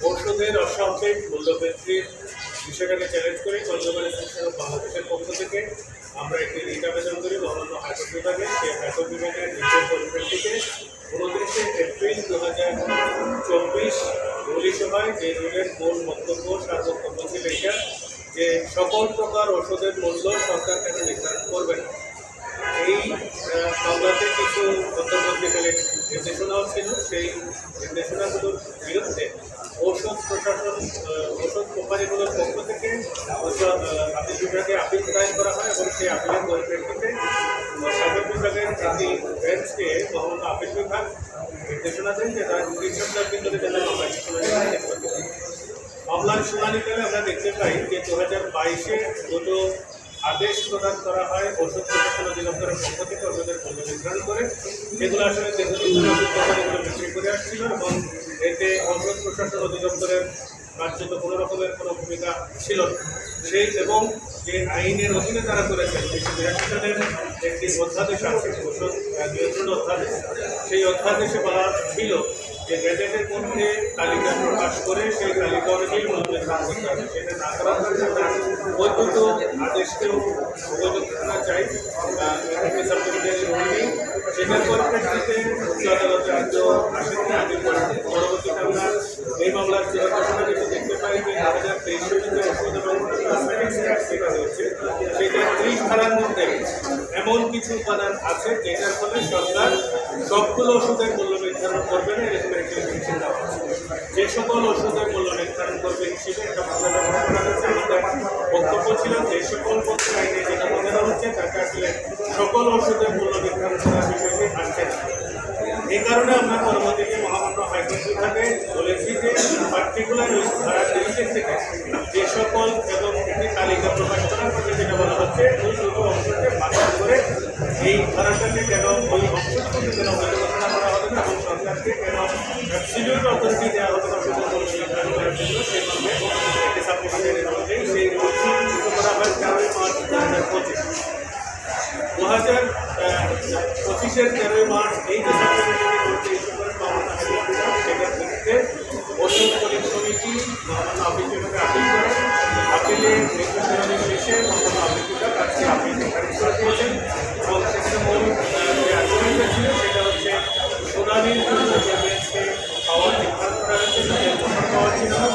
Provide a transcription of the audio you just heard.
ঔষধের অস্বাভাবিক মূল্যবৃদ্ধির বিষয়টাকে চ্যালেঞ্জ করে কনজিউমার অ্যাসোসিয়েশন অফ বাংলাদেশের পক্ষ থেকে আমরা একটি রিট আবেদন করি মহামান্য হাইকোর্ট বিভাগে। সেই হাইকোর্ট বিভাগের রিটের পরিপ্রেক্ষিতে 29শে এপ্রিল 2024 রুলি সভায় যে রুলের মূল বক্তব্য সারবক্তব্য ছিল এটা যে সকল প্রকার ওষুধের মূল্য সরকার কেন নির্ধারণ করবে না। এই মামলাতে কিছু অন্তর্বর্তীকালীন নির্দেশনাও ছিল। সেই নির্দেশনাগুলোর বিরুদ্ধে ঔষধ প্রশাসন ঔষধ কোম্পানিগুলোর পক্ষ থেকে আপিল বিভাগে আপিল দায়ের করা হয় এবং সেই আপিলের পরিপ্রেক্ষিতে সাধারণ বিভাগের একটি বেঞ্চকে মহামান্য আপিল বিভাগ নির্দেশনা দেন যে তারা 3 সপ্তাহের ভিতরে যাতে মামলার শুনানিকালে আমরা দেখতে পাই যে 2022-এ দুটো আদেশ প্রদান করা হয় ঔষধ প্রশাসন অধিদপ্তরের পক্ষ থেকে ওষুধের মূল্য নির্ধারণ করে। এগুলো আসলে কোম্পানিগুলো বিক্রি করে আসছিল এবং এতে ঔষধ প্রশাসন অধিদপ্তরের কার্যত কোনো রকমের কোনো ভূমিকা ছিল না। সেই এবং যে আইনের অধীনে তারা করেছেন 1982 সালের একটি অধ্যাদেশ আছে ঔষধ নিয়ন্ত্রণ অধ্যাদেশ। সেই অধ্যাদেশে বলা ছিল যে গ্যাজেটের মধ্যে তালিকা প্রকাশ করে সেই তালিকা অনুযায়ী মূল্য নির্ধারণ করতে হবে। সেটা না করার জন্য বৈধ আদেশকেও উপযুক্ত করা চাই সেটার পরিপ্রেক্ষিতে উচ্চ আদালতে আজ আসেননি। আগে পরবর্তীতে আমরা এই মামলার শুনানিতে দেখতে পাই যে 2023 যে ওষুধ এবং কসমেটিক্স ট্যাক্স যেটা হয়েছে সেটা 30 ধারার মধ্যে এমন কিছু উপাদান আছে যেটার ফলে সরকার সবগুলো ওষুধের মূল্য নির্ধারণ করবে না এরকম একটি নির্দেশনা দেওয়া আছে। যে সকল ওষুধের মূল্য নির্ধারণ করবে হিসেবে একটা মামলা ব্যবহার করা হয়েছে। আমাদের বক্তব্য ছিল যে সকল পক্ষে আইনে যেটা বোঝানো হচ্ছে তাকে আসলে সকল ওষুধের মূল্য নির্ধারণ করার বিষয়টি আসছে না। এই কারণে আমরা পরবর্তীতে মহামান্য হাইকোর্ট বিভাগে বলেছি যে পার্টিকুলার ধারা 30 থেকে যে সকল এবং একটি তালিকা প্রকাশ করার পরে যেটা বলা হচ্ছে ওই দুটো অংশকে বাতিল করে এই ধারাটাকে কেন ওই অংশটুকুকে কেন বৈধ ঘোষণা করা হবে না এবং সরকারকে কেন অ্যাবসলিউট অথরিটি দেওয়া হবে না ওষুধের মূল্য নির্ধারণ করার জন্য সেই মর্মে একটি সাবমিশনের অনুযায়ী সেই করা হয় 13 মার্চ 2025। 2025-এর 13 মার্চ এই যে সেটার ক্ষেত্রে ওষুধ পরীক্ষা সমিতি মহামান্য আপিল বিভাগে আপিল করে। আপিলের শুনানি শেষে মহামান্য আপিল বিভাগ আজকে আপিল খারিজ করে দিয়েছেন এবং সেখানে মূল যে আর্গুমেন্টটা ছিল সেটা হচ্ছে শুনানির জন্য যে বেঞ্চকে পাওয়ার নির্ধারণ করা হয়েছে যে পাওয়ার ছিল না